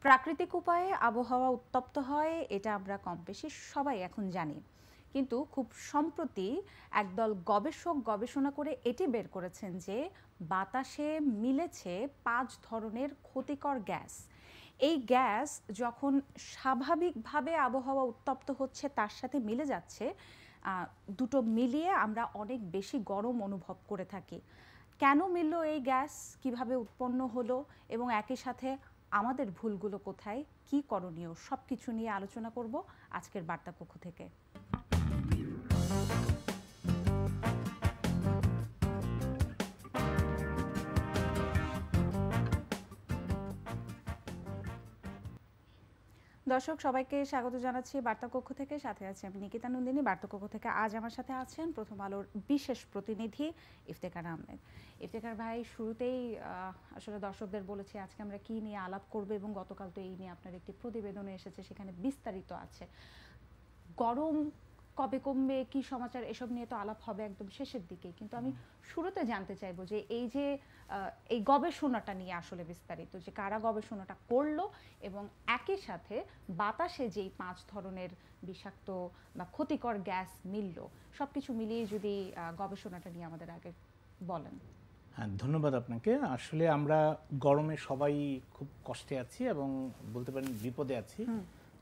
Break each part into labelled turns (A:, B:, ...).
A: প্রাকৃতিক উপায়ে আবহাওয়া উত্তপ্ত হয় এটা আমরা কম বেশি সবাই এখন জানি, কিন্তু খুব সম্প্রতি একদল গবেষক গবেষণা করে এটি বের করেছেন যে বাতাসে মিলেছে 5 ধরনের ক্ষতিকর গ্যাস। এই গ্যাস যখন স্বাভাবিকভাবে আবহাওয়া উত্তপ্ত হচ্ছে তার সাথে মিলে যাচ্ছে, দুটো মিলিয়ে আমরা অনেক বেশি গরম অনুভব করে থাকি। কেন মিলল এই গ্যাস, কিভাবে উৎপন্ন হলো এবং একই সাথে আমাদের ভুলগুলো কোথায়, কি করণীয়, সব কিছু নিয়ে আলোচনা করব আজকের বার্তা কক্ষ থেকে। দর্শক সবাইকে স্বাগত জানাচ্ছি বার্তা কক্ষ থেকে, সাথে আছি আমি নিকিতা নন্দিনী। বার্তা কক্ষ থেকে আজ আমার সাথে আছেন প্রথম আলোর বিশেষ প্রতিনিধি ইফতেখার আহমেদ। ইফতেখার ভাই, শুরুতেই আসলে দর্শকদের বলেছি আজকে আমরা কি নিয়ে আলাপ করব, এবং গতকাল তো এই নিয়ে আপনার একটি প্রতিবেদনে এসেছে, সেখানে বিস্তারিত আছে। গরম কবে কমবে, কি সমাচার, এসব নিয়ে তো আলাপ হবে একদম শেষের দিকে, কিন্তু আমি শুরুতে জানতে চাইবো যে এই গবেষণাটা নিয়ে আসলে বিস্তারিত, যে কারা গবেষণাটা করলো এবং একই সাথে বাতাসে যেই 5 ধরনের বিষাক্ত বা ক্ষতিকর গ্যাস মিলল, সবকিছু মিলিয়ে যদি গবেষণাটা নিয়ে আমাদের আগে বলেন।
B: হ্যাঁ, ধন্যবাদ আপনাকে। আসলে আমরা গরমে সবাই খুব কষ্টে আছি এবং বলতে পারেন বিপদে আছি,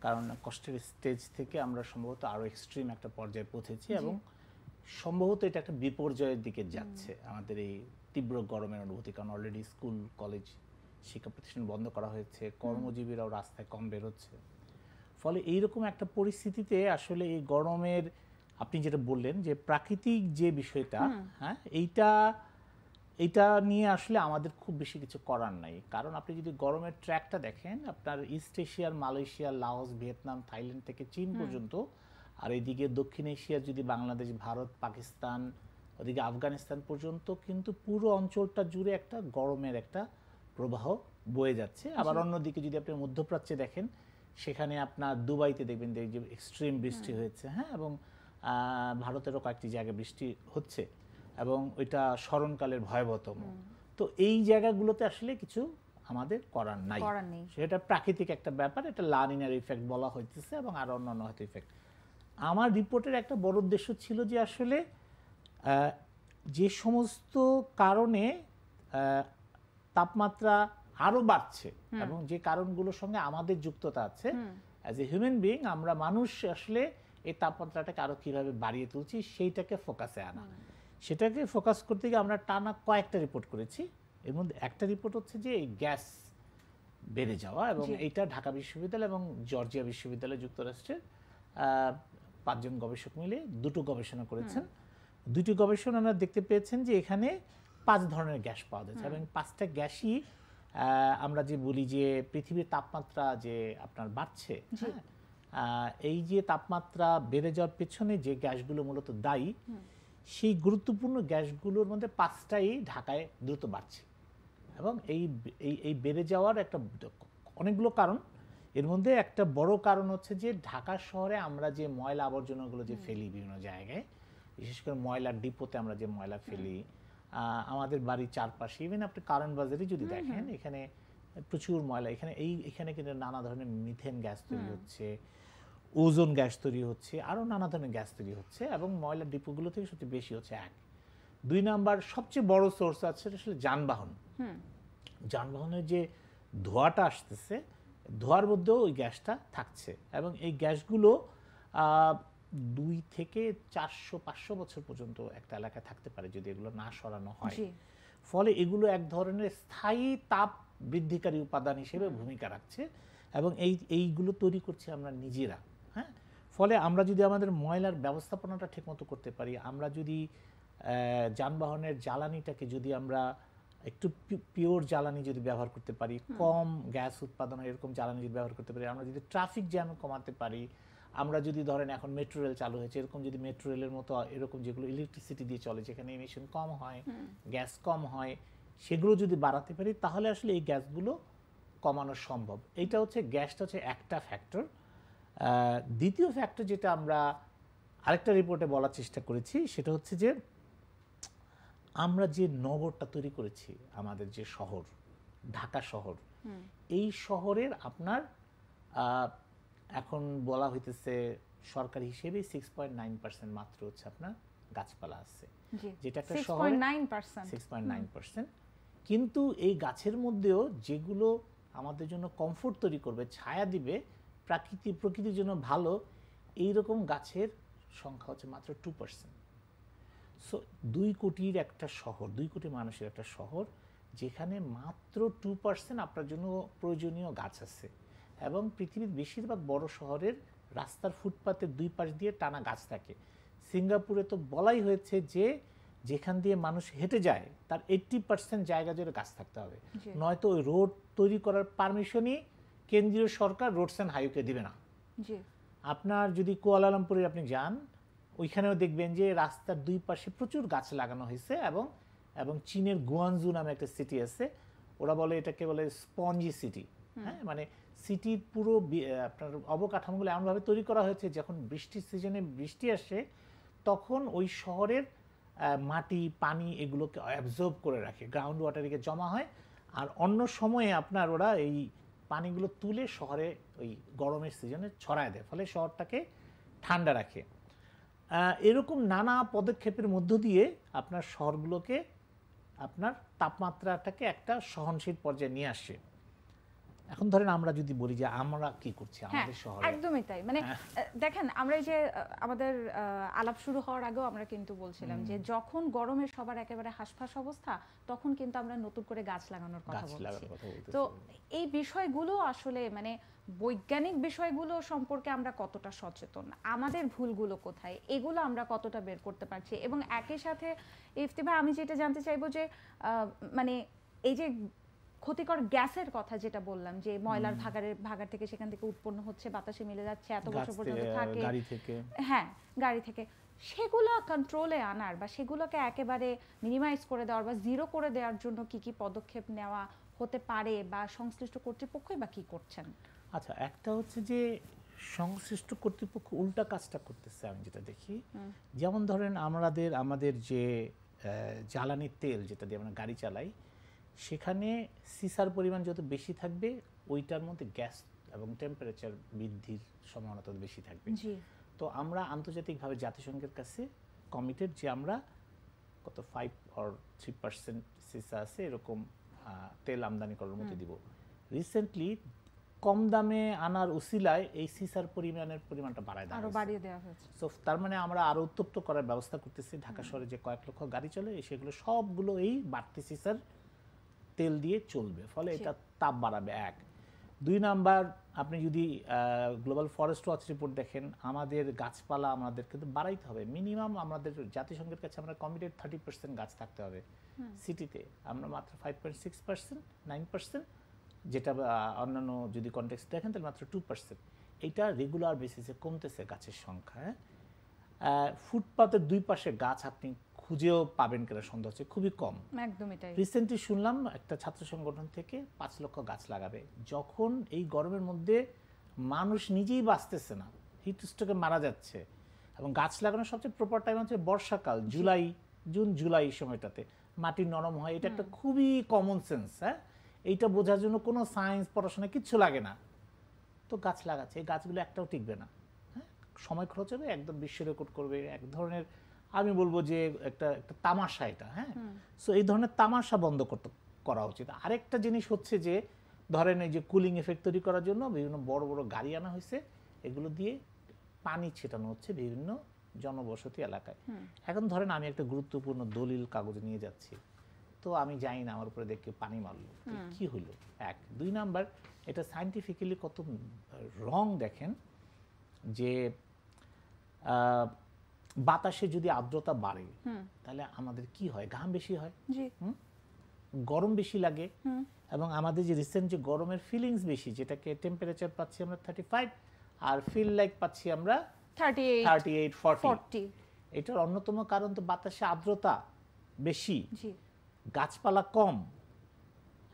B: কারণ কষ্টের স্টেজ থেকে আমরা সম্ভবত আরো এক্সট্রিম একটা পর্যায়ে পৌঁছেছি এবং সম্ভবত এটা একটা বিপর্যয়ের দিকে যাচ্ছে আমাদের এই তীব্র গরমের অনুভূতি। কারণ অলরেডি স্কুল কলেজ শিক্ষা প্রতিষ্ঠান বন্ধ করা হয়েছে, কর্মজীবীরাও রাস্তায় কম বের হচ্ছে। ফলে এইরকম একটা পরিস্থিতিতে আসলে এই গরমের, আপনি যেটা বললেন যে প্রাকৃতিক যে বিষয়টা, হ্যাঁ, এইটা নিয়ে আসলে আমাদের খুব বেশি কিছু করার নাই। কারণ আপনি যদি গরমের ট্র্যাকটা দেখেন, আপনার ইস্ট এশিয়ার মালয়েশিয়া, লাওস, ভিয়েতনাম, থাইল্যান্ড থেকে চীন পর্যন্ত, আর এইদিকে দক্ষিণ এশিয়ার যদি বাংলাদেশ, ভারত, পাকিস্তান, ওদিকে আফগানিস্তান পর্যন্ত, কিন্তু পুরো অঞ্চলটা জুড়ে একটা গরমের একটা প্রবাহ বয়ে যাচ্ছে। আবার অন্যদিকে যদি আপনি মধ্যপ্রাচ্যে দেখেন, সেখানে আপনার দুবাইতে দেখবেন যে এক্সট্রিম বৃষ্টি হয়েছে, হ্যাঁ, এবং ভারতেরও কয়েকটি জায়গায় বৃষ্টি হচ্ছে এবং ওইটা স্মরণকালের ভয়াবহতম। তো এই জায়গাগুলোতে আসলে কিছু আমাদের করার নাই, সেটা প্রাকৃতিক একটা ব্যাপার, এটা লা নিনার ইফেক্ট বলা হইতেছে এবং আরো অন্যান্য হয়তো ইফেক্ট। আমার রিপোর্টের একটা বড় উদ্দেশ্য ছিল যে আসলে যে সমস্ত কারণে তাপমাত্রা আরো বাড়ছে এবং যে কারণগুলোর সঙ্গে আমাদের যুক্ততা আছে, অ্যাজ এ হিউম্যান বিইং আমরা মানুষ আসলে এই তাপমাত্রাটাকে আরো কিভাবে বাড়িয়ে তুলছি সেইটাকে ফোকাসে আনা। সেটাকে ফোকাস করতে গিয়ে আমরা টানা কয়েকটা রিপোর্ট করেছি। এর মধ্যে একটা রিপোর্ট হচ্ছে যে এই গ্যাস বেড়ে যাওয়া, এবং এইটা ঢাকা বিশ্ববিদ্যালয় এবং জর্জিয়া বিশ্ববিদ্যালয় যুক্তরাষ্ট্রের 5 জন গবেষক মিলে দুটো গবেষণা করেছেন। দুটি গবেষণা দেখতে পেয়েছেন যে এখানে 5 ধরনের গ্যাস পাওয়া যাচ্ছে এবং 5টা গ্যাসই আমরা যে বলি যে পৃথিবীর তাপমাত্রা যে আপনার বাড়ছে, এই যে তাপমাত্রা বেড়ে যাওয়ার পেছনে যে গ্যাসগুলো মূলত দায়ী, সেই গুরুত্বপূর্ণ গ্যাসগুলোর মধ্যে 5টাই ঢাকায় দ্রুত বাড়ছে। এবং এই বেড়ে যাওয়ার একটা অনেকগুলো কারণ, এর মধ্যে একটা বড় কারণ হচ্ছে যে ঢাকা শহরে আমরা যে ময়লা আবর্জনাগুলো যে ফেলি বিভিন্ন জায়গায়, বিশেষ করে ময়লার ডিপোতে আমরা যে ময়লা ফেলি, আমাদের বাড়ির চারপাশে, ইভেন আপনি কারণ বাজারে যদি দেখেন, এখানে প্রচুর ময়লা, এখানে কিন্তু নানা ধরনের মিথেন গ্যাস তৈরি হচ্ছে, ওজোন গ্যাস তৈরি হচ্ছে, আরো নানা ধরনের গ্যাস তৈরি হচ্ছে, এবং ময়লার ডিপোগুলো থেকে সবচেয়ে বেশি হচ্ছে 1। 2 নাম্বার সবচেয়ে বড় সোর্স আছে আসলে যানবাহন। যানবাহনের যে ধোঁয়াটা আসতেছে, ধোঁয়ার মধ্যেও ওই গ্যাসটা থাকছে, এবং এই গ্যাসগুলো 2 থেকে 400-500 বছর পর্যন্ত একটা এলাকায় থাকতে পারে যদি এগুলো না সরানো হয়। ফলে এগুলো এক ধরনের স্থায়ী তাপ বৃদ্ধিকারী উপাদান হিসেবে ভূমিকা রাখছে, এবং এইগুলো তৈরি করছি আমরা নিজেরা। হ্যাঁ, ফলে আমরা যদি আমাদের ময়লার ব্যবস্থাপনাটা ঠিকমতো করতে পারি, আমরা যদি যানবাহনের জ্বালানিটাকে যদি আমরা একটু পিওর জ্বালানি যদি ব্যবহার করতে পারি, কম গ্যাস উৎপাদনের এরকম জ্বালানি যদি ব্যবহার করতে পারি, আমরা যদি ট্রাফিক জ্যাম কমাতে পারি, আমরা যদি ধরেন এখন মেট্রো রেল চালু হয়েছে, এরকম যদি মেট্রো রেলের মতো এরকম যেগুলো ইলেকট্রিসিটি দিয়ে চলে, যেখানে এমিশন কম হয়, গ্যাস কম হয়, সেগুলো যদি বাড়াতে পারি, তাহলে আসলে এই গ্যাসগুলো কমানো সম্ভব। এইটা হচ্ছে, গ্যাসটা হচ্ছে একটা ফ্যাক্টর। দ্বিতীয় ফ্যাক্টর যেটা আমরা আরেকটা রিপোর্টে বলার চেষ্টা করেছি, সেটা হচ্ছে যে আমরা যে নগরটা তৈরি করেছি, আমাদের যে শহর ঢাকা শহর, এই শহরের আপনার এখন বলা হইতেছে সরকারি হিসেবে 6.9% মাত্র হচ্ছে আপনার গাছপালা আছে, যেটা একটা শহরে 6.9%। কিন্তু এই গাছের মধ্যেও যেগুলো আমাদের জন্য কমফোর্ট তৈরি করবে, ছায়া দিবে, প্রকৃতির জন্য ভালো, এইরকম গাছের সংখ্যা হচ্ছে মাত্র 2%। সো 2 কোটির একটা শহর, 2 কোটি মানুষের একটা শহর, যেখানে মাত্র 2% আপনার জন্য প্রয়োজনীয় গাছ আছে। এবং পৃথিবীর বেশিরভাগ বড় শহরের রাস্তার ফুটপাতের দুই পাশ দিয়ে টানা গাছ থাকে। সিঙ্গাপুরে তো বলাই হয়েছে যে যেখান দিয়ে মানুষ হেঁটে যায় তার 80% জায়গা জুড়ে গাছ থাকতে হবে, নয়তো ওই রোড তৈরি করার পারমিশনই কেন্দ্রীয় সরকার রোডস অ্যান্ড হাইওয়ে দিবে না। আপনার যদি কুয়ালালামপুরে আপনি যান, ওইখানেও দেখবেন যে রাস্তার দুই পাশে প্রচুর গাছ লাগানো হয়েছে। এবং চীনের গুয়ানজু নামে একটা সিটি আছে, ওরা বলে এটাকে বলে স্পঞ্জি সিটি। হ্যাঁ, মানে সিটির পুরো আপনার অবকাঠামোগুলো এমনভাবে তৈরি করা হয়েছে যখন বৃষ্টির সিজনে বৃষ্টি আসে তখন ওই শহরের মাটি, পানি এগুলোকে অ্যাবজর্ব করে রাখে, গ্রাউন্ড ওয়াটারে জমা হয়। আর অন্য সময়ে আপনার ওরা এই পানিগুলো তুলে শহরে ওই গরমের সিজনে ছড়ায় দেয়, ফলে শহরটাকে ঠান্ডা রাখে। এরকম নানা পদক্ষেপের মধ্য দিয়ে আপনার শহরগুলোকে আপনার তাপমাত্রাটাকে একটা সহনশীল পর্যায়ে নিয়ে আসে। এখন ধরেন আমরা যদি বলি যে আমরা কি করছি আমাদের শহরে,
A: একদমই তাই। মানে দেখেন, আমরা এই যে আমাদের আলাপ শুরু হওয়ার আগেও আমরা কিন্তু বলছিলাম যে যখন গরমে সবার একেবারে হাঁসফাঁস অবস্থা, তখন কিন্তু আমরা নতুন করে গাছ লাগানোর কথা বলছি। তো এই বিষয়গুলো আসলে মানে বৈজ্ঞানিক বিষয়গুলো সম্পর্কে আমরা কতটা সচেতন, আমাদের ভুলগুলো কোথায়, এগুলো আমরা কতটা বের করতে পারছি। এবং একই সাথে ইফতি ভাই, আমি যেটা জানতে চাইবো যে মানে এই যে ক্ষতিকর গ্যাসের কথা যেটা বললাম, যে ময়লার ভাগার থেকে সেখান থেকে উৎপন্ন হচ্ছে, বাতাসে মিলে যাচ্ছে, এত বছর পর্যন্ত থাকে গাড়ি থেকে, সেগুলো কন্ট্রোলে আনার বা সেগুলোকে একেবারে মিনিমাইজ করে দেওয়ার বা জিরো করে দেওয়ার জন্য কি কি পদক্ষেপ নেওয়া হতে পারে বা সংশ্লিষ্ট কর্তৃপক্ষই বা কি করছেন?
B: আচ্ছা, একটা হচ্ছে যে সংশ্লিষ্ট কর্তৃপক্ষ উল্টা কাজটা করতেছে আমি যেটা দেখি। যেমন ধরেন আমাদের যে জ্বালানি তেল যেটা দিয়ে আমরা গাড়ি চালাই, সেখানে সিসার পরিমাণ যত বেশি থাকবে ওইটার মধ্যে গ্যাস এবং টেম্পারেচার বৃদ্ধির সম্ভাবনা তত বেশি থাকবে। তো আমরা আন্তর্জাতিকভাবে জাতিসংঘের কাছে কমিটেড যে আমরা কত 5 or 3% সিসা আছে এরকম তেল আমদানি করার মধ্যে দিব। রিসেন্টলি কম দামে আনার উসিলায় এই সিসার পরিমাণটা বাড়িয়ে দেওয়া হয়েছে। সো তার মানে আমরা আরো উত্তপ্ত করার ব্যবস্থা করতেছি। ঢাকা শহরে যে কয়েক লক্ষ গাড়ি চলে সেগুলো সবগুলো এই বাড়তি সিসার তেল দিয়ে চলবে, ফলে এটা তাপ বাড়াবে। 1 2 নাম্বার, আপনি যদি গ্লোবাল ফরেস্ট ওয়াচ রিপোর্ট দেখেন, আমাদের গাছপালা আমাদের কিন্তু বাড়াইতে হবে। মিনিমাম আমাদের জাতিসংঘের কাছে আমরা কমিটেড 30% গাছ থাকতে হবে সিটিতে, আমরা মাত্র 5.6%, 9%, যেটা অন্যান্য যদি কনটেক্সট দেখেন তাহলে মাত্র 2%। এটা রেগুলার বেসিসে কমতেছে গাছের সংখ্যা। ফুটপাতের দুই পাশে গাছ আপনি খুঁজেও পাবেন কিনা সন্দেহ হচ্ছে, খুবই কম।
A: একদমই তাই।
B: রিসেন্টলি শুনলাম একটা ছাত্র সংগঠন থেকে 5 লক্ষ গাছ লাগাবে। যখন এই গরমের মধ্যে মানুষ নিজেই বাঁচতেছে না, হিট স্ট্রোকে মারা যাচ্ছে, এবং গাছ লাগানোর সবচেয়ে প্রপার টাইম হচ্ছে বর্ষাকাল, জুন জুলাই সময়টাতে মাটি নরম হয়। এটা একটা খুবই কমন সেন্স। হ্যাঁ, এইটা বোঝার জন্য কোনো সায়েন্স পড়াশোনা কিচ্ছু লাগে না। তো গাছ লাগাচ্ছে, এই গাছগুলো একটাও টিকবে না। হ্যাঁ, সময় খরচ হবে, একদম বিশ্ব রেকর্ড করবে, এক ধরনের আমি বলবো যে একটা তামাশা এটা। হ্যাঁ, সো এই ধরনের তামাশা বন্ধ করা উচিত। আরেকটা জিনিস হচ্ছে যে ধরেন এই যে কুলিং এফেক্ট তৈরি করার জন্য বিভিন্ন বড় বড় গাড়ি আনা হয়েছে, এগুলো দিয়ে পানি ছেটানো হচ্ছে বিভিন্ন জনবসতি এলাকায়। এখন ধরেন আমি একটা গুরুত্বপূর্ণ দলিল কাগজ নিয়ে যাচ্ছি, তো আমি জানি না আমার উপরে দেখে পানি মারলো, কি হলো? 1 2 নাম্বার, এটা সায়েন্টিফিক্যালি কত রং দেখেন যে বাতাসে যদি আর্দ্রতা বাড়ে তাহলে আমাদের কি হয়? ঘাম বেশি হয়, গরম বেশি লাগে, এবং আমাদের যে রিসেন্ট যে গরমের ফিলিংস বেশি, যেটাকে টেম্পারেচার পাচ্ছি আমরা 35 আর ফিল লাইক পাচ্ছি আমরা 38 40। এটার অন্যতম কারণ তো বাতাসে আর্দ্রতা বেশি, গাছপালা কম,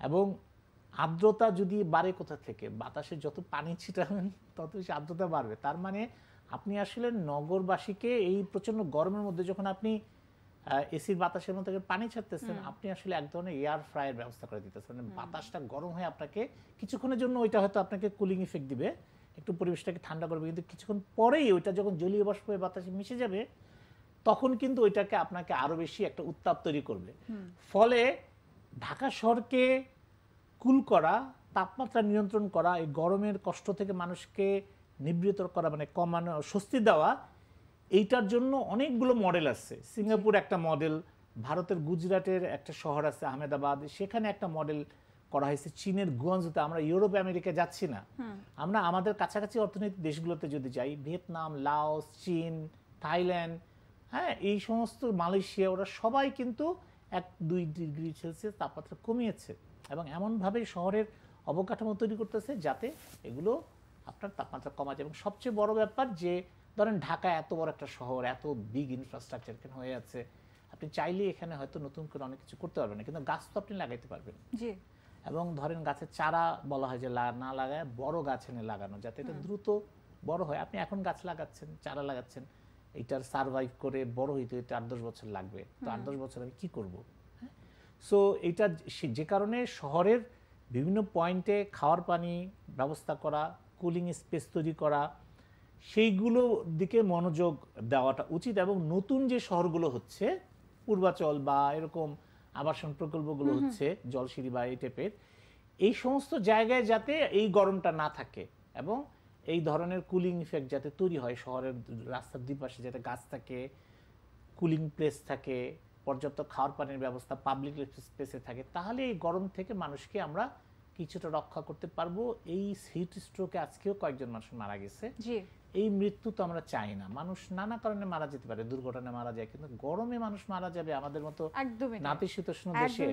B: এবং আর্দ্রতা যদি বাড়ে কোথা থেকে? বাতাসে যত পানি ছিটাবেন তত বেশি আর্দ্রতা বাড়বে। তার মানে আপনি আসলে নগরবাসীকে এই প্রচন্ড গরমের মধ্যে যখন আপনি এসির বাতাসের মধ্যে পানি ছাড়তেছেন, আপনি আসলে এক ধরনের এয়ার ফ্রায়ার ব্যবস্থা করে দিতেছেন, মানে বাতাসটা গরম হয়ে আপনাকে কিছুক্ষণের জন্য ওইটা হয়তো আপনাকে কুলিং ইফেক্ট দিবে, একটু পরিবেশটাকে ঠান্ডা করবে, কিন্তু কিছুক্ষণ পরেই ওইটা যখন জলীয় বাষ্প হয়ে বাতাসে মিশে যাবে তখন কিন্তু ওইটাকে আপনাকে আরো বেশি একটা উত্তাপ তৈরি করবে। ফলে ঢাকা শহরকে কুল করা, তাপমাত্রা নিয়ন্ত্রণ করা, এই গরমের কষ্ট থেকে মানুষকে নিবৃত করা, মানে কমানো, স্বস্তি দেওয়া, এইটার জন্য অনেকগুলো মডেল আছে। সিঙ্গাপুর একটা মডেল, ভারতের গুজরাটের একটা শহর আছে আহমেদাবাদ, সেখানে একটা মডেল করা হয়েছে, চীনের গুয়াংজুতে। আমরা ইউরোপ আমেরিকা যাচ্ছি না, আমরা আমাদের কাছাকাছি অর্থনৈতিক দেশগুলোতে যদি যাই, ভিয়েতনাম, লাওস, চীন, থাইল্যান্ড, হ্যাঁ, এই সমস্ত, মালয়েশিয়া, ওরা সবাই কিন্তু 1-2 ডিগ্রি সেলসিয়াস তাপমাত্রা কমিয়েছে এবং এমনভাবে শহরের অবকাঠামো তৈরি করতেছে যাতে এগুলো আপনার তাপমাত্রা কমা যায়। এবং সবচেয়ে বড় ব্যাপার যে ধরেন ঢাকা এত বড় একটা শহর, এত বিগ ইনফ্রাস্ট্রাকচার এখানে হয়ে আছে, আপনি চাইলে এখানে হয়তো নতুন করে অনেক কিছু করতে পারবেন না, কিন্তু গাছ তো আপনি লাগাইতে পারবেন।
A: জি।
B: এবং ধরেন গাছের চারা বলা হয় যে না লাগায় বড় গাছ এনে লাগানো, যাতে এটা দ্রুত বড় হয়। আপনি এখন গাছ লাগাচ্ছেন, চারা লাগাচ্ছেন, এটার সারভাইভ করে বড় হইতে হইতে 8-10 বছর লাগবে, তো 8-10 বছর আমি কি করব? সো এইটা যে কারণে শহরের বিভিন্ন পয়েন্টে খাওয়ার পানি ব্যবস্থা করা, কুলিং স্পেস তৈরি করা, সেইগুলো দিকে মনোযোগ দেওয়াটা উচিত। এবং নতুন যে শহরগুলো হচ্ছে, পূর্বাচল বা এরকম আবাসন প্রকল্পগুলো হচ্ছে, জলসিঁড়ি বা এই টাইপের, এই সমস্ত জায়গায় যাতে এই গরমটা না থাকে এবং এই ধরনের কুলিং ইফেক্ট যাতে তৈরি হয়, শহরের রাস্তার দুই পাশে যাতে গাছ থাকে, কুলিং প্লেস থাকে, পর্যাপ্ত খাওয়ার পানির ব্যবস্থা পাবলিক স্পেসে থাকে, তাহলে এই গরম থেকে মানুষকে আমরা কিছুটা রক্ষা করতে পারবো। এই হিট স্ট্রোকে আজকেও কয়েকজন মানুষ মারা গেছে, এই মৃত্যু তো আমরা চাই না। মানুষ নানা কারণে মারা যেতে পারে, দুর্ঘটনায় মারা যায়, কিন্তু গরমে মানুষ মারা যাবে আমাদের মতো নাতিশীতোষ্ণ দেশে,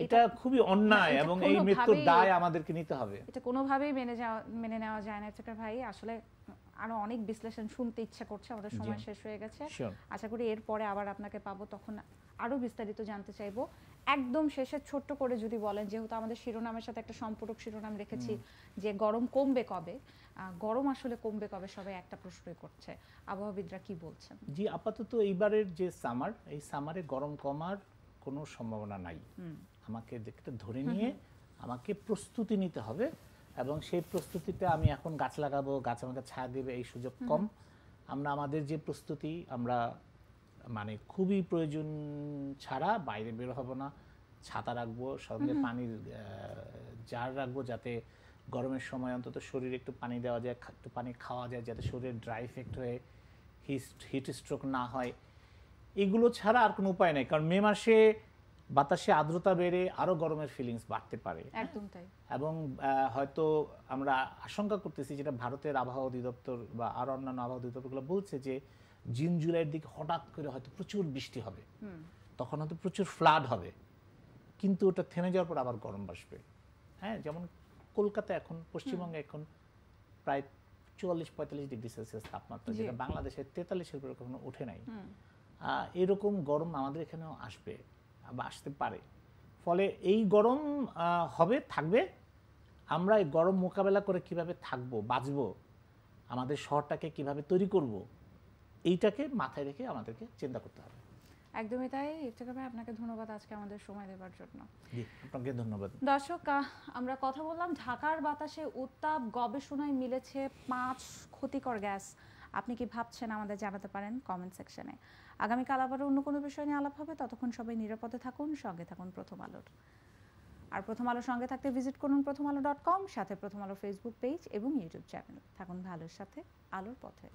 B: এটা খুবই অন্যায় এবং এই মৃত্যুর দায় আমাদেরকে নিতে হবে।
A: এটা কোনোভাবেই মেনে নেওয়া যায় না। ইফতেখার ভাই, আসলে আরো অনেক বিশ্লেষণ শুনতে ইচ্ছা করছে, আমাদের সময় শেষ হয়ে গেছে। আশা করি এরপরে আবার আপনাকে পাবো, তখন আরো বিস্তারিত জানতে চাইবো। একদম শেষে ছোট্ট করে যদি বলেন, যেহেতু আমাদের শিরোনামের সাথে একটা সম্পূরক শিরোনাম রেখেছি যে গরম কমবে কবে, গরম আসলে কমবে কবে, সবাই একটা প্রশ্নই করছে, আবহাওয়াবিদরা কি বলছেন?
B: জি, আপাতত এইবারের যে সামার, এই সামারে গরম কমার কোনো সম্ভাবনা নাই। আমাকে দেখতে ধরে নিয়ে আমাকে প্রস্তুতি নিতে হবে, এবং সেই প্রস্তুতিতে আমি এখন গাছ লাগাবো, গাছ আমাকে ছায়া দেবে, এই সুযোগ কম। আমরা আমাদের যে প্রস্তুতি, আমরা মানে খুবই প্রয়োজন ছাড়া বাইরে বের হব না, ছাতা রাখবো, সঙ্গে পানির জার রাখবো, যাতে গরমের সময় অন্তত শরীরে একটু পানি দেওয়া যায়, একটু পানি খাওয়া যায়, যাতে শরীরে ড্রাই এফেক্ট হয়ে হিট স্ট্রোক না হয়। এগুলো ছাড়া আর কোনো উপায় নেই, কারণ মে মাসে বাতাসে আর্দ্রতা বেড়ে আরো গরমের ফিলিংস বাড়তে পারে।
A: একদম তাই।
B: এবং হয়তো আমরা আশঙ্কা করতেছি, যেটা ভারতের আবহাওয়া অধিদপ্তর বা আরো অন্যান্য আবহাওয়া অধিদপ্তরগুলো বলছে, যে জুন জুলাইয়ের দিকে হঠাৎ করে হয়তো প্রচুর বৃষ্টি হবে, তখন হয়তো প্রচুর ফ্লাড হবে, কিন্তু ওটা থেমে যাওয়ার পর আবার গরম আসবে। হ্যাঁ, যেমন কলকাতা এখন, পশ্চিমবঙ্গে এখন প্রায় 44-45 ডিগ্রি সেলসিয়াস তাপমাত্রা, যেটা বাংলাদেশের 43-এর উপরে কখনো ওঠে নাই। এরকম গরম আমাদের এখানেও আসবে বা আসতে পারে। ফলে এই গরম হবে, থাকবে। আমরা এই গরম মোকাবেলা করে কিভাবে থাকবো, বাঁচবো, আমাদের শহরটাকে কিভাবে তৈরি করব, এইটাকে মাথায় রেখে আমাদেরকে চিন্তা করতে হবে।
A: একদমই তাই। ইফতেখার ভাই, আপনাকে ধন্যবাদ আজকে আমাদের সময় দেওয়ার জন্য।
B: জি, আপনাকে ধন্যবাদ।
A: দর্শক, আমরা কথা বললাম ঢাকার বাতাসে উত্তাপ, গবেষণায় মিলেছে 5 ক্ষতিকর গ্যাস। আপনি কি ভাবছেন আমাদের জানাতে পারেন কমেন্ট সেকশনে। আগামীকাল আবার অন্য কোনো বিষয় নিয়ে আলাপ হবে, ততক্ষণ সবাই নিরাপদে থাকুন, সঙ্গে থাকুন প্রথম আলোর। আর প্রথম আলোর সঙ্গে থাকতে ভিজিট করুন prothomalo.com, সাথে প্রথম আলো ফেসবুক পেজ এবং ইউটিউব চ্যানেল। থাকুন ভালোর সাথে, আলোর পথে।